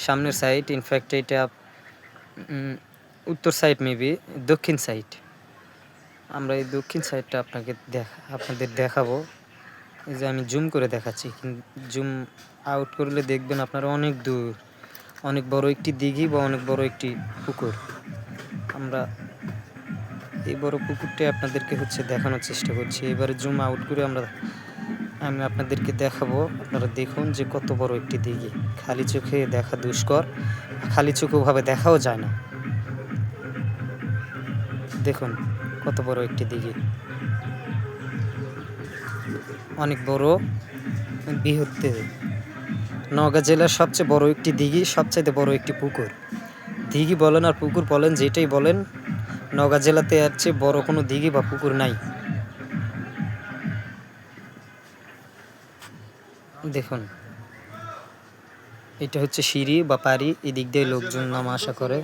সামনের side, in fact এটা উত্তর সাইড, মেবি দক্ষিণ সাইড। আমরা এই দক্ষিণ সাইডটা আপনাদের দেখাবো। এই যে আমি জুম করে দেখাচ্ছি, জুম আউট করলে দেখবেন আপনারা অনেক দূর, অনেক বড় একটি দিঘি বা অনেক বড় একটি পুকুর। আমরা এই বড় পুকুরটি আপনাদেরকে দেখানোর চেষ্টা করছি। এবারে জুম আউট করে আমি আপনাদেরকে দেখাবো। আপনারা দেখুন যে কত বড় একটি দিঘি। খালি চোখে দেখা দুষ্কর, খালি চোখেভাবে দেখাও যায় না। দেখুন কত বড় একটি দিঘি, অনেক বড়, বৃহত্তর। নওগাঁ জেলার সবচেয়ে বড় একটি দিঘি, সবচাইতে বড় একটি পুকুর। দিঘি বলেন আর পুকুর বলেন, যেটাই বলেন, নওগাঁ জেলাতে এর চেয়ে বড় কোনো দিঘি বা পুকুর নাই। দেখুন এটা হচ্ছে সিঁড়ি বা পাড়ি, এদিক দিয়ে লোকজন নামা আসা করে।